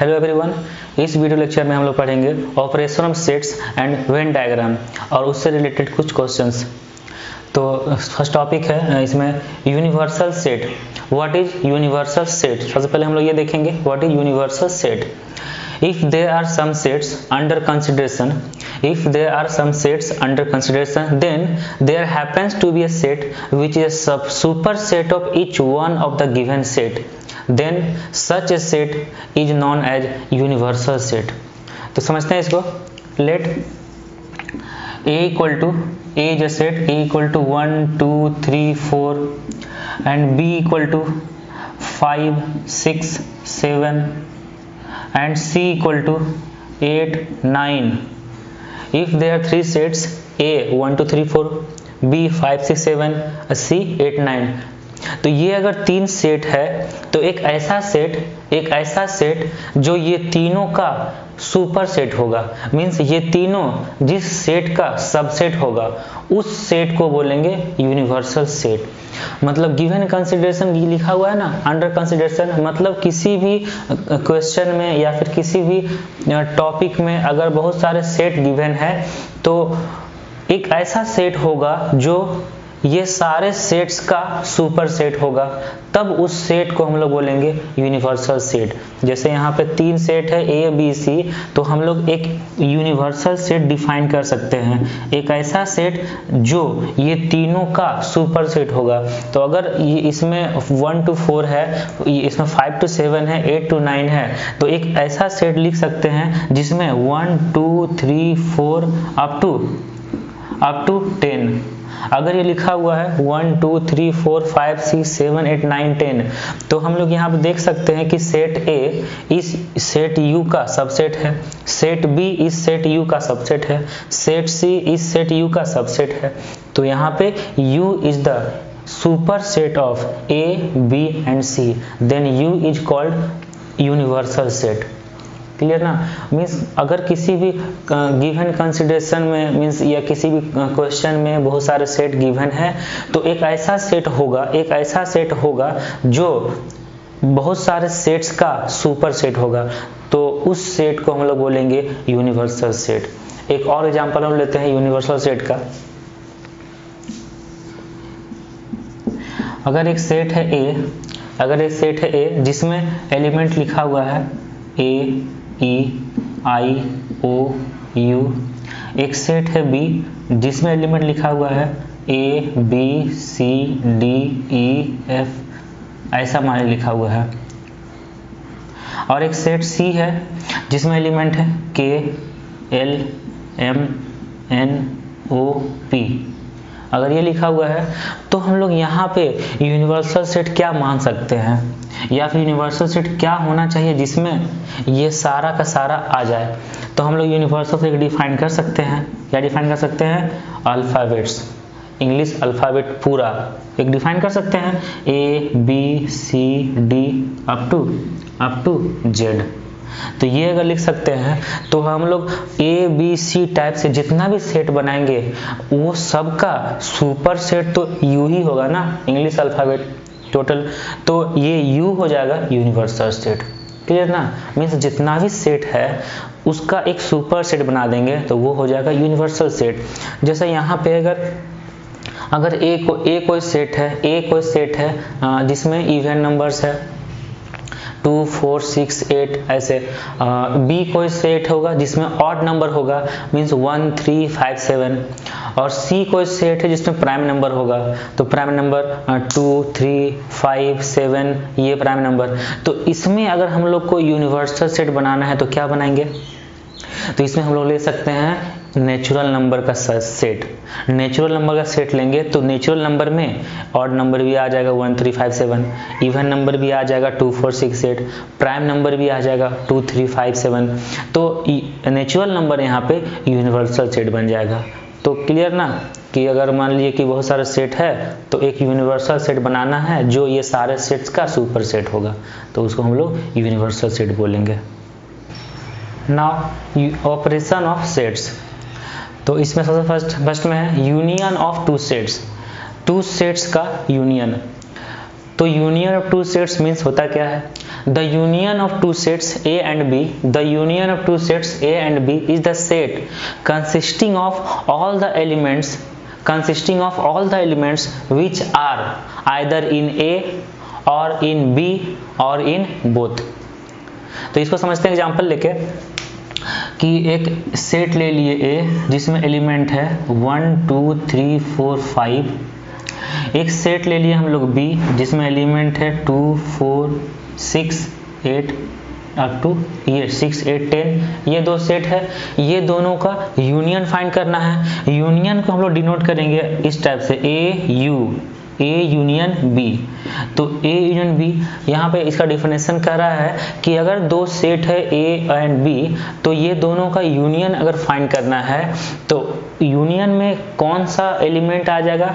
Hello everyone, इस video lecture में हम लोग पढ़ेंगे operation of sets and Venn diagram और उससे रिलेटेड कुछ क्वेश्चंस। तो फर्स्ट टॉपिक है इसमें universal set. What is universal set? सबसे पहले हम लोग ये देखेंगे what is universal set. If there are some sets under consideration, then there happens to be a set which is a superset of each one of the given set. Then such a set is known as universal set. तो समझते हैं इसको। Let A equal to A is a set A equal to 1, 2, 3, 4 and B equal to 5, 6, 7 and C equal to 8, 9. If there are three sets A 1, 2, 3, 4, B 5, 6, 7, C 8, 9, तो ये अगर तीन set है तो एक ऐसा सेट जो ये तीनों का सुपर सेट होगा। मीन्स ये तीनों जिस सेट का सबसेट होगा उस सेट को बोलेंगे यूनिवर्सल सेट। मतलब गिवन कंसिडरेशन लिखा हुआ है ना, अंडर कंसिडरेशन, मतलब किसी भी क्वेश्चन में या फिर किसी भी टॉपिक में अगर बहुत सारे सेट गिवन है तो एक ऐसा सेट होगा जो ये सारे सेट्स का सुपर सेट होगा, तब उस सेट को हम लोग बोलेंगे यूनिवर्सल सेट। जैसे यहाँ पे तीन सेट है ए बी सी, तो हम लोग एक यूनिवर्सल सेट डिफाइन कर सकते हैं, एक ऐसा सेट जो ये तीनों का सुपर सेट होगा। तो अगर ये इसमें 1 to 4 है, इसमें 5 to 7 है, 8 to 9 है, तो एक ऐसा सेट लिख सकते हैं जिसमें 1, 2, 3, 4 अप टू 10। अगर ये लिखा हुआ है 1, 2, 3, 4, 5, 6, 7, 8, 9, 10, तो हम लोग यहाँ पे देख सकते हैं कि set A is set U का सबसेट है, set B is set U का सबसेट है, set C is set U का सबसेट है। तो यहाँ पे U is the super set of A B and C, then U is called universal set. Clear ना? मीन्स अगर किसी भी गिवन कंसिडरेशन में मीन्स या किसी भी क्वेश्चन में बहुत सारे सेट गिवन है तो एक ऐसा सेट होगा जो बहुत सारे सेट्स का सुपर सेट होगा, तो उस सेट को हम लोग बोलेंगे यूनिवर्सल सेट। एक और एग्जांपल हम लेते हैं यूनिवर्सल सेट का। अगर एक सेट है ए जिसमें एलिमेंट लिखा हुआ है A E I O U, एक सेट है बी जिसमें एलिमेंट लिखा हुआ है A B C D E F, ऐसा मान लिखा हुआ है, और एक सेट सी है जिसमें एलिमेंट है K L M N O P. अगर ये लिखा हुआ है तो हम लोग यहाँ पे यूनिवर्सल सेट क्या मान सकते हैं, या फिर यूनिवर्सल सेट क्या होना चाहिए जिसमें ये सारा का सारा आ जाए। तो हम लोग यूनिवर्सल सेट डिफाइन कर सकते हैं। क्या डिफाइन कर सकते हैं? अल्फ़ाबेट्स, इंग्लिश अल्फ़ाबेट पूरा एक डिफाइन कर सकते हैं, A B C D up to Z. तो ये अगर लिख सकते हैं तो हम लोग ए बी सी टाइप से जितना भी सेट बनाएंगे वो सब का सुपर सेट तो यू ही होगा ना, इंग्लिश अल्फ़ाबेट टोटल, तो ये यू हो जाएगा यूनिवर्सल सेट। क्लियर ना? मीन्स जितना भी सेट है उसका एक सुपर सेट बना देंगे तो वो हो जाएगा यूनिवर्सल सेट। जैसे यहाँ पे अगर ए कोई सेट है जिसमें इवन नंबर्स है 2, 4, 6, 8 ऐसे, बी कोई सेट होगा जिसमें ऑड नंबर होगा, मीन्स 1, 3, 5, 7, और सी कोई सेट है जिसमें प्राइम नंबर होगा, तो प्राइम नंबर 2, 3, 5, 7 ये प्राइम नंबर। तो इसमें अगर हम लोग को यूनिवर्सल सेट बनाना है तो क्या बनाएंगे? तो इसमें हम लोग ले सकते हैं नेचुरल नंबर का सेट। नेचुरल नंबर का सेट लेंगे तो नेचुरल नंबर में ऑड नंबर भी आ जाएगा 1, 3, 5, 7, इवन नंबर भी आ जाएगा 2, 4, 6, 8, प्राइम नंबर भी आ जाएगा 2, 3, 5, 7। तो नेचुरल नंबर यहाँ पे यूनिवर्सल सेट बन जाएगा। तो क्लियर ना कि अगर मान लीजिए कि बहुत सारे सेट है तो एक यूनिवर्सल सेट बनाना है जो ये सारे सेट्स का सुपर सेट होगा, तो उसको हम लोग यूनिवर्सल सेट बोलेंगे। Now operation of sets. तो इसमें सबसे फर्स्ट में है यूनियन ऑफ टू सेट्स का यूनियन। तो union of two sets means होता क्या है? the union of two sets A and B, the union of two sets A and B is the set consisting of all the elements which are either in A or in B or in both। तो इसको समझते हैं example लेके कि एक set ले लिए A जिसमें एलिमेंट है 1 2 3 4 5, एक सेट ले लिए हम लोग B जिसमें एलिमेंट है 2 4 6 8 अप टू ये 6 8 10, ये दो सेट है, ये दोनों का यूनियन फाइंड करना है। यूनियन को हम लोग डिनोट करेंगे इस टाइप से A यूनियन B। तो A यूनियन B, यहाँ पे इसका डिफिनेशन कर रहा है कि अगर दो सेट है A एंड B तो ये दोनों का यूनियन अगर फाइंड करना है तो यूनियन में कौन सा एलिमेंट आ जाएगा,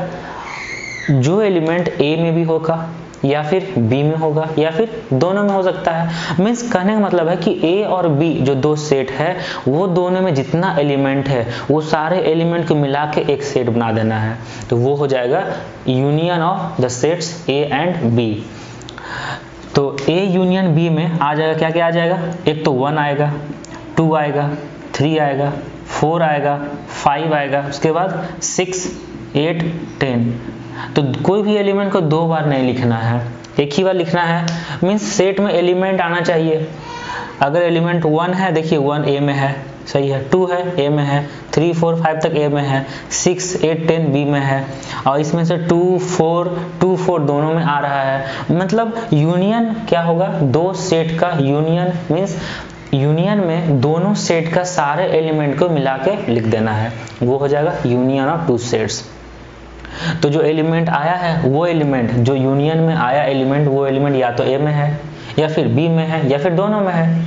जो एलिमेंट A में भी होगा या फिर B में होगा या फिर दोनों में हो सकता है। मीन्स कहने का मतलब है कि A और B जो दो सेट है वो दोनों में जितना एलिमेंट है वो सारे एलिमेंट को मिला के एक सेट बना देना है, तो वो हो जाएगा union of the sets A and B। तो A यूनियन B में आ जाएगा क्या क्या आ जाएगा, एक तो 1 आएगा, 2 आएगा, 3 आएगा, 4 आएगा, 5 आएगा, उसके बाद 6 8 10। तो कोई भी एलिमेंट को दो बार नहीं लिखना है, एक ही बार लिखना है। मीन्स सेट में एलिमेंट आना चाहिए। अगर एलिमेंट 1 है, देखिए 1 A में है, सही है, 2 है A में है, 3 4 5 तक A में है, 6 8 10 B में है, और इसमें से 2 4 दोनों में आ रहा है। मतलब यूनियन क्या होगा, दो सेट का यूनियन। मीन्स यूनियन में दोनों सेट का सारे एलिमेंट को मिला के लिख देना है, वो हो जाएगा यूनियन ऑफ टू सेट्स। तो जो एलिमेंट आया है वो एलिमेंट जो यूनियन में आया एलिमेंट, वो एलिमेंट या तो A में है या फिर B में है या फिर दोनों में है।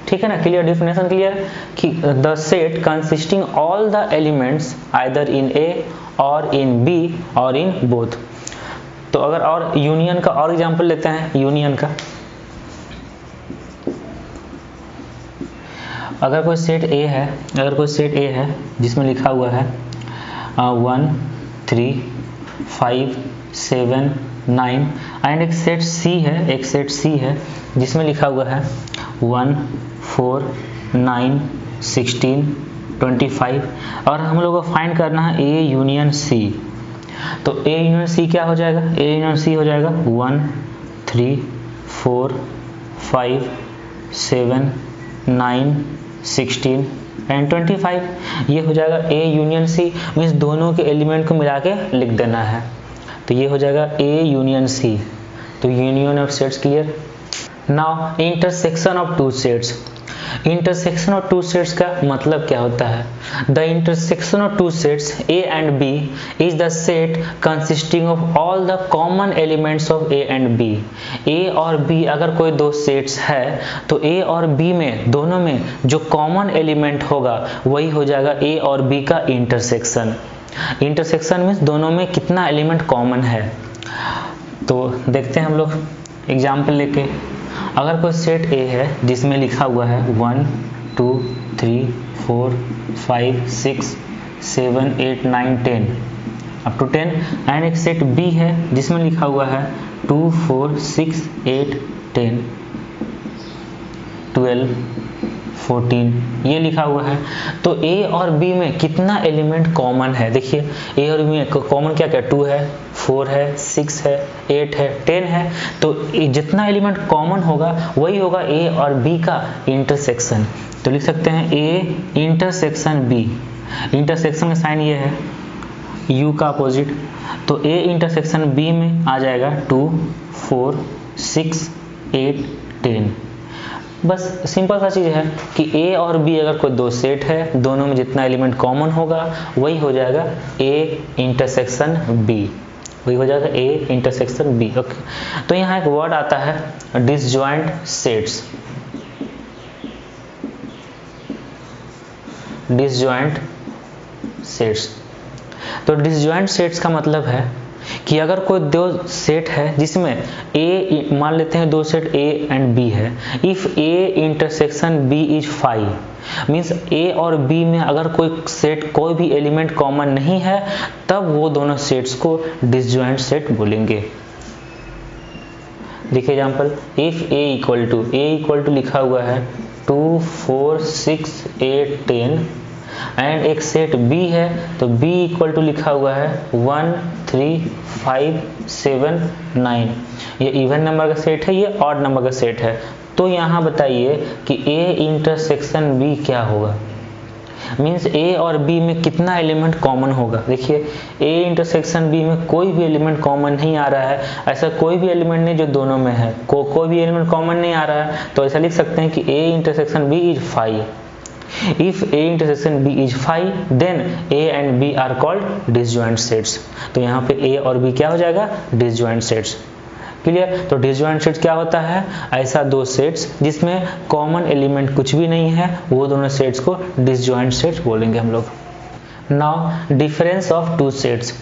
ठीक है ना, क्लियर, डिफिनेशन क्लियर कि the set consisting all the elements either in A और इन B और इन बोथ। तो अगर और यूनियन का और एग्जांपल लेते हैं, यूनियन का अगर कोई सेट A है जिसमें लिखा हुआ है 1 3 5 7 9 एंड एक सेट C है जिसमें लिखा हुआ है 1 4 9 16 25, और हम लोग को फाइंड करना है A यूनियन C। तो A यूनियन C क्या हो जाएगा, A यूनियन C हो जाएगा 1 3 4 5 7 9 16 एंड 25, ये हो जाएगा A यूनियन C। मीन्स दोनों के एलिमेंट को मिला के लिख देना है, तो ये हो जाएगा A यूनियन C। तो union of sets clear. Now intersection of two sets. Intersection of two sets का मतलब क्या होता है, the intersection of two sets A and B is the set consisting of all the common elements of A and B। A और B अगर कोई दो sets है तो A और B में दोनों में जो कॉमन एलिमेंट होगा वही हो जाएगा A और B का इंटरसेक्शन। इंटरसेक्शन मीन्स दोनों में कितना एलिमेंट कॉमन है। तो देखते हैं हम लोग एग्जाम्पल लेके, अगर कोई सेट A है जिसमें लिखा हुआ है 1 2 3 4 5 6 7 8 9 10 अप टू 10, एंड एक सेट B है जिसमें लिखा हुआ है 2 4 6 8 10 12 14, ये लिखा हुआ है। तो A और B में कितना एलिमेंट कॉमन है, देखिए A और B में कॉमन क्या क्या, 2 है 4 है 6 है 8 है 10 है। तो जितना एलिमेंट कॉमन होगा वही होगा A और B का इंटरसेक्शन। तो लिख सकते हैं A इंटरसेक्शन B। इंटरसेक्शन का साइन ये है U का अपोजिट, तो A इंटरसेक्शन B में आ जाएगा 2 4 6 8 10। बस सिंपल सा चीज़ है कि A और B अगर कोई दो सेट है, दोनों में जितना एलिमेंट कॉमन होगा वही हो जाएगा A इंटरसेक्शन B, वही हो जाएगा A इंटरसेक्शन B। ओके, तो यहाँ एक वर्ड आता है डिसजॉइंट सेट्स। डिसजॉइंट सेट्स, तो डिसजॉइंट सेट्स का मतलब है कि अगर कोई दो सेट है जिसमें A, मान लेते हैं दो सेट A एंड B है, if A intersection B is 5, means A और B में अगर कोई भी एलिमेंट कॉमन नहीं है तब वो दोनों सेट्स को डिसजॉइंट सेट बोलेंगे। देखिए example, if A equal to लिखा हुआ है 2 4 6 8 10 एंड एक सेट B है तो B इक्वल टू लिखा हुआ है 1 3 5 7 9। ये इवन नंबर का सेट है, ये ऑड नंबर का सेट है। तो यहाँ बताइए कि A इंटरसेक्शन B क्या होगा, मीन्स A और B में कितना एलिमेंट कॉमन होगा। देखिए A इंटरसेक्शन B में कोई भी एलिमेंट कॉमन नहीं आ रहा है, ऐसा कोई भी एलिमेंट नहीं जो दोनों में है, कोई भी एलिमेंट कॉमन नहीं आ रहा है। तो ऐसा लिख सकते हैं कि A intersection B is 5। If A intersection B is 5, then A and B are called disjoint sets। तो यहाँ पे A और B क्या हो जाएगा, disjoint sets। क्लियर। तो डिसजॉइंट सेट्स क्या होता है, ऐसा दो सेट्स जिसमें कॉमन एलिमेंट कुछ भी नहीं है, वो दोनों सेट्स को डिसजॉइंट सेट्स बोलेंगे हम लोग। Now difference of two sets,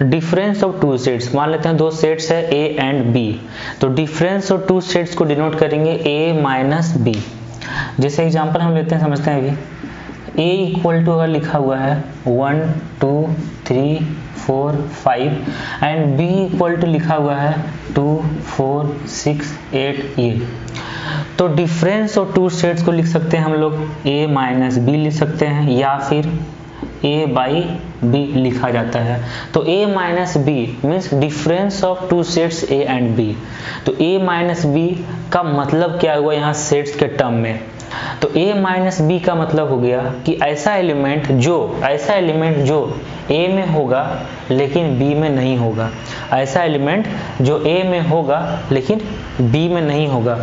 difference of two sets, मान लेते हैं दो सेट्स है A एंड B, तो डिफरेंस ऑफ टू सेट्स को डिनोट करेंगे A माइनस B। जैसे एग्जांपल हम लेते हैं, समझते हैं अभी। A इक्वल टू अगर लिखा हुआ है 1 2 3 4 5 एंड B इक्वल टू लिखा हुआ है 2 4 6 8 ये, तो डिफरेंस ऑफ टू सेट्स को लिख सकते हैं हम लोग A माइनस B लिख सकते हैं, या फिर A बाई B लिखा जाता है। तो A minus B means difference of two sets A and B। तो A माइनस B का मतलब क्या हुआ यहाँ सेट्स के टर्म में, तो A माइनस B का मतलब हो गया कि ऐसा एलिमेंट जो A में होगा लेकिन B में नहीं होगा, ऐसा एलिमेंट जो A में होगा लेकिन B में नहीं होगा,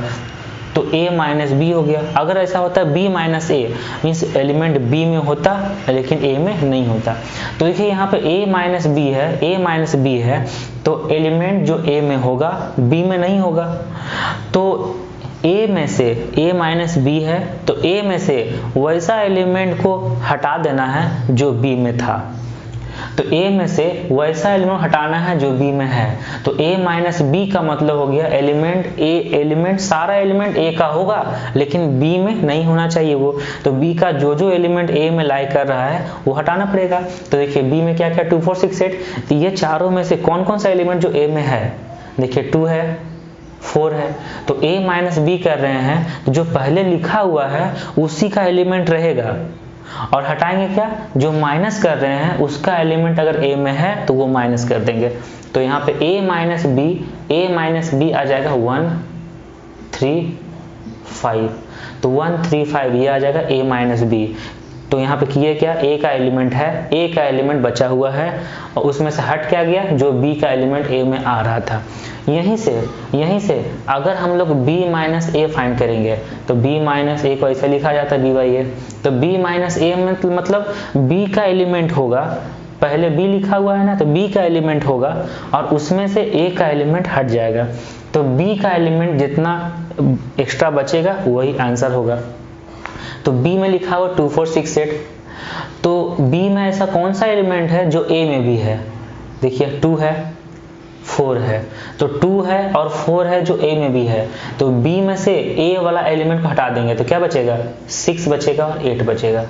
तो A माइनस B हो गया। अगर ऐसा होता है B minus A means element B में होता लेकिन A में नहीं होता। तो देखिए यहाँ पे A माइनस B है, तो एलिमेंट जो A में होगा B में नहीं होगा, तो A में से A माइनस B है, तो A में से वैसा एलिमेंट को हटा देना है जो B में था, तो A में से वैसा एलिमेंट हटाना है जो B में है। तो A माइनस B का मतलब हो गया सारा एलिमेंट A का होगा लेकिन B में नहीं होना चाहिए वो, तो B का जो एलिमेंट A में लाई कर रहा है वो हटाना पड़ेगा। तो देखिए B में क्या 2 4 6 8, तो ये चारों में से कौन कौन सा एलिमेंट जो A में है, देखिए 2 है 4 है, तो A माइनस B कर रहे हैं, तो जो पहले लिखा हुआ है उसी का एलिमेंट रहेगा, और हटाएंगे क्या, जो माइनस कर रहे हैं उसका एलिमेंट अगर A में है तो वो माइनस कर देंगे। तो यहाँ पे A माइनस B आ जाएगा 1 3 5, तो 1 3 5 ये आ जाएगा A माइनस B। तो यहाँ पे किए क्या, A का एलिमेंट है, A का एलिमेंट बचा हुआ है और उसमें से हट क्या गया, जो B का एलिमेंट A में आ रहा था। यहीं से अगर हम लोग B माइनस A फाइंड करेंगे तो B माइनस A को ऐसे लिखा जाता है B बाई A, तो B माइनस A मतलब B का एलिमेंट होगा, पहले B लिखा हुआ है ना, तो B का एलिमेंट होगा और उसमें से A का एलिमेंट हट जाएगा, तो B का एलिमेंट जितना एक्स्ट्रा बचेगा वही आंसर होगा। तो B में लिखा हुआ 2 4 6 8, तो B में ऐसा कौन सा एलिमेंट है जो A में भी है, देखिए 2 है 4 है, तो 2 है और 4 है जो A में भी है, तो B में से A वाला एलिमेंट को हटा देंगे तो क्या बचेगा, 6 बचेगा और 8 बचेगा।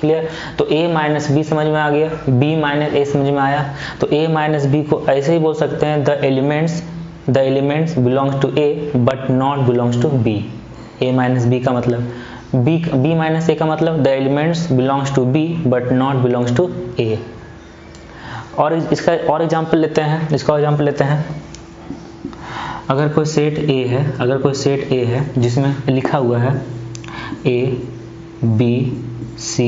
क्लियर। तो A माइनस B समझ में आ गया, B माइनस A समझ में आया, तो A माइनस B को ऐसे ही बोल सकते हैं the elements belongs to A but not belongs to B। A minus B का मतलब B माइनस A का मतलब the elements belongs to B but not belongs to A। और इसका और एग्जांपल लेते हैं, अगर कोई सेट A है जिसमें लिखा हुआ है A B C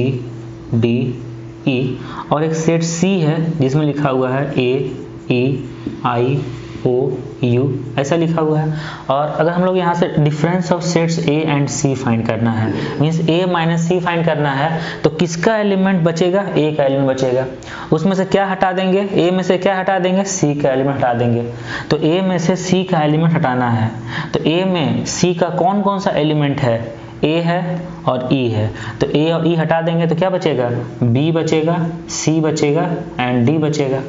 D E, और एक सेट C है जिसमें लिखा हुआ है A E I O U ऐसा लिखा हुआ है। और अगर हम लोग यहाँ से difference of sets A and C find करना है, means A minus C find करना है, तो किसका एलिमेंट बचेगा, A का एलिमेंट बचेगा, उसमें से क्या हटा देंगे, A में से क्या हटा देंगे, C का एलिमेंट हटा देंगे। तो A में से C का एलिमेंट हटाना है, तो A में C का कौन कौन सा एलिमेंट है, A है और E है, तो A और E हटा देंगे तो क्या बचेगा, B बचेगा, C बचेगा एंड D बचेगा।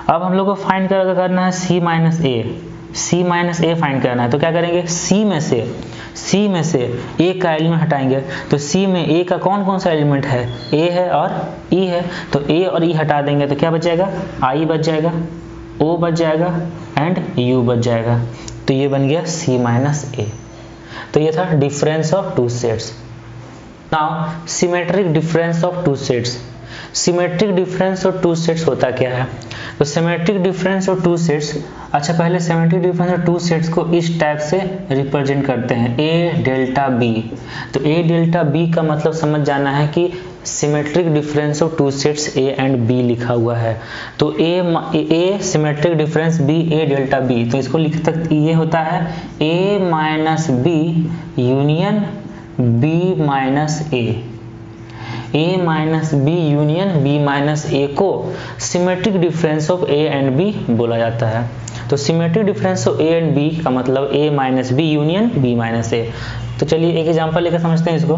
अब हम लोग को फाइंड करना है C माइनस A फाइंड करना है, तो क्या करेंगे, C में से A का एलिमेंट हटाएंगे, तो C में A का कौन कौन सा एलिमेंट है, A है और E है, तो A और E हटा देंगे तो क्या बचेगा, I बच जाएगा, O बच जाएगा एंड U बच जाएगा। तो ये बन गया C माइनस ए। तो ये था difference of two sets. Now symmetric difference of two sets. Symmetric difference of two sets होता क्या है? तो symmetric difference of two sets, अच्छा पहले symmetric difference of two sets को इस टाइप से रिप्रेजेंट करते हैं, A डेल्टा B। तो A डेल्टा B का मतलब समझ जाना है कि symmetric difference of two sets A and B लिखा हुआ है। तो A symmetric difference B A delta B, तो इसको लिख सकते, ये होता है A minus B union B minus A। A minus B union B minus A को symmetric difference of A and B बोला जाता है। तो symmetric difference of A and B का मतलब A minus B union B minus A। तो चलिए एक एग्जांपल लेकर समझते हैं इसको।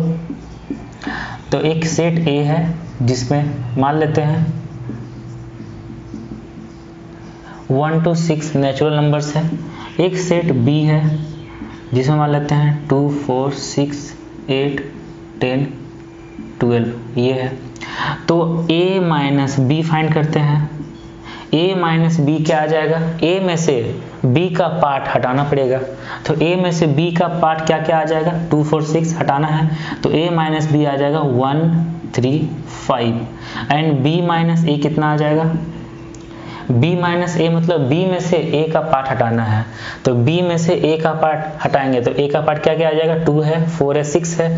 तो एक सेट A है जिसमें मान लेते हैं 1 to 6 नेचुरल नंबर्स है। एक सेट B है जिसमें मान लेते हैं 2 4 6 8 10 12 ये है। तो A माइनस B फाइंड करते हैं। A माइनस B क्या आ जाएगा? A में से B का पार्ट हटाना पड़ेगा। तो A में से B का पार्ट क्या क्या आ जाएगा? 2 4 6 हटाना है, तो A माइनस B आ जाएगा 1 3 5 एंड B माइनस A कितना आ जाएगा? B माइनस A मतलब B में से A का पार्ट हटाना है, तो B में से A का पार्ट हटाएंगे तो A का पार्ट क्या क्या आ जाएगा? 2 है 4 है 6 है,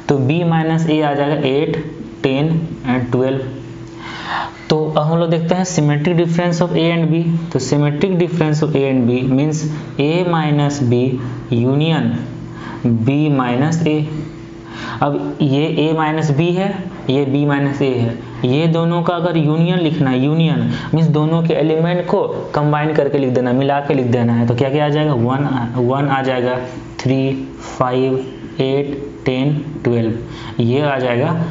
तो B माइनस A आ जाएगा 8 10 एंड 12। तो अब हम लोग देखते हैं symmetric difference of A and B। तो symmetric difference of A and B means A minus B union B minus A। अब ये A माइनस B है, ये B माइनस A है, ये दोनों का अगर यूनियन लिखना है, यूनियन मीन्स दोनों के एलिमेंट को कंबाइन करके लिख देना, मिला के लिख देना है, तो क्या क्या आ जाएगा? 1 आ जाएगा, 3 5 8 10 12 ये आ जाएगा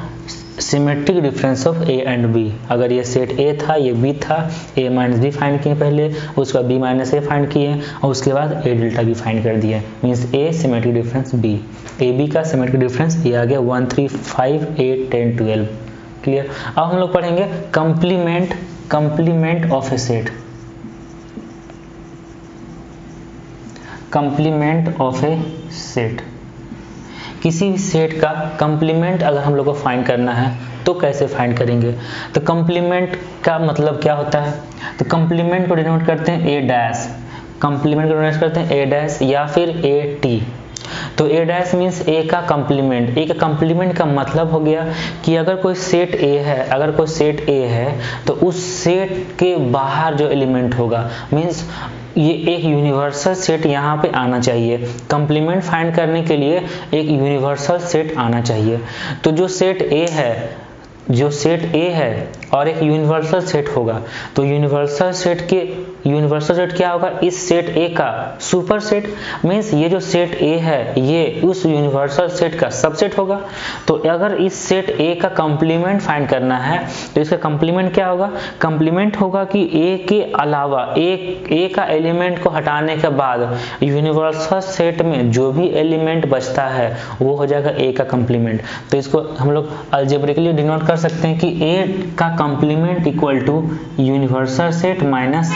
symmetric difference of A and B। अगर ये सेट A था, ये B था, A माइनस B फाइंड किए पहले, उसका B माइनस A फाइंड किए और उसके बाद A डेल्टा B फाइंड कर दिए, means A symmetric difference B। A B का सिमेट्रिक डिफरेंस ये आ गया 1 3 5 8 10 12। क्लियर? अब हम लोग पढ़ेंगे complement of a set. Complement of a set, किसी भी सेट का कंप्लीमेंट अगर हम लोग को फाइंड करना है तो कैसे फाइंड करेंगे? तो कंप्लीमेंट का मतलब क्या होता है? तो कंप्लीमेंट को डिनोट करते हैं A डैश, कंप्लीमेंट को डिनोट करते हैं A डैश या फिर AT। तो A डैश मीन्स A का कंप्लीमेंट। A का कंप्लीमेंट का मतलब हो गया कि अगर कोई सेट A है, अगर कोई सेट A है तो उस सेट के बाहर जो एलिमेंट होगा, मीन्स ये एक यूनिवर्सल सेट यहाँ पे आना चाहिए। कंप्लीमेंट फाइंड करने के लिए एक यूनिवर्सल सेट आना चाहिए। तो जो सेट A है, जो सेट A है और एक यूनिवर्सल सेट होगा, तो यूनिवर्सल सेट क्या होगा? इस सेट A का सुपर सेट, मीन्स ये जो सेट A है ये उस यूनिवर्सल सेट का सबसेट होगा। तो अगर इस सेट A का कंप्लीमेंट फाइंड करना है तो इसका कंप्लीमेंट क्या होगा? कंप्लीमेंट होगा कि A के अलावा A का एलिमेंट को हटाने के बाद यूनिवर्सल सेट में जो भी एलिमेंट बचता है वो हो जाएगा A का कंप्लीमेंट। तो इसको हम लोग अलजेब्रिकली डिनोट कर सकते हैं कि A का complement equal to universal set minus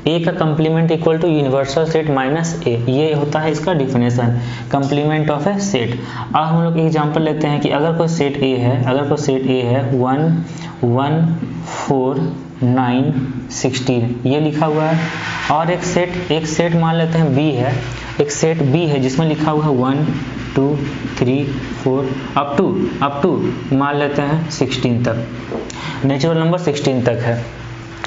A का complement equal to universal set minus A। ये होता है इसका definition complement of a set. अब हम लोग एग्जांपल लेते हैं कि अगर कोई सेट A है, 1 1 4 9 16 ये लिखा हुआ है, और एक सेट मान लेते हैं B है, एक सेट B है जिसमें लिखा हुआ है 1 2 3 4 अप टू मान लेते हैं 16 तक, नेचुरल नंबर 16 तक है।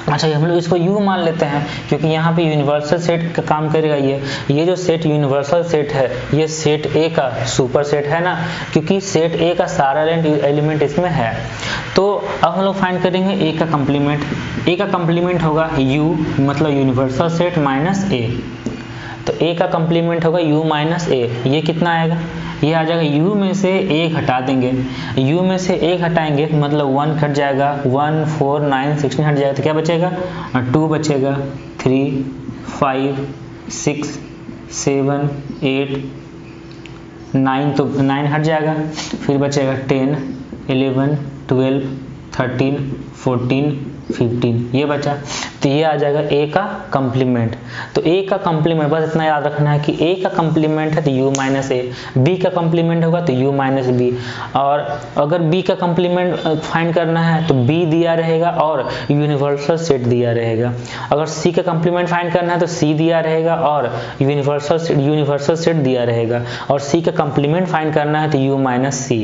अच्छा हम लोग इसको U मान लेते हैं क्योंकि यहाँ पे यूनिवर्सल सेट का काम करेगा। ये जो सेट यूनिवर्सल सेट है ये सेट A का सुपर सेट है ना, क्योंकि सेट A का सारा एलिमेंट इसमें है। तो अब हम लोग फाइंड करेंगे A का कंप्लीमेंट। A का कंप्लीमेंट होगा U मतलब यूनिवर्सल सेट माइनस A। तो A का कंप्लीमेंट होगा U माइनस A। ये कितना आएगा? ये आ जाएगा U में से 1 हटा देंगे, U में से 1 हटाएंगे मतलब 1 कट जाएगा, 1 4 9 16 हट जाएगा तो क्या बचेगा? 2 बचेगा, 3 5 6 7 8 9 तो 9 हट जाएगा, फिर बचेगा 10 11 12 13, 14, 15 ये बचा, तो ये आ जाएगा ए का कम्प्लीमेंट। तो ए का कम्प्लीमेंट बस इतना याद रखना है कि ए का कम्प्लीमेंट है तो u माइनस ए, बी का कम्प्लीमेंट होगा तो u माइनस बी। और अगर बी का कम्प्लीमेंट फाइंड करना है तो b दिया रहेगा और यूनिवर्सल सेट दिया रहेगा। अगर c का कम्प्लीमेंट फाइंड करना है तो c दिया रहेगा और यूनिवर्सल सेट दिया रहेगा। और c का कम्प्लीमेंट फाइंड करना है तो u माइनस सी।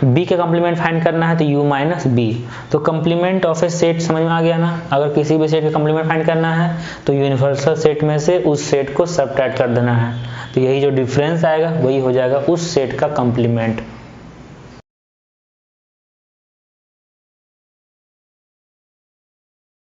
बी का कम्प्लीमेंट फाइंड करना है तो u माइनस बी। तो कम्प्लीमेंट ऑफ ए सेट समझ में आ गया ना। अगर किसी भी सेट का कम्प्लीमेंट फाइंड करना है तो यूनिवर्सल सेट में से उस सेट को सबट्रैक्ट कर देना है, तो यही जो डिफरेंस आएगा वही हो जाएगा उस सेट का कम्प्लीमेंट।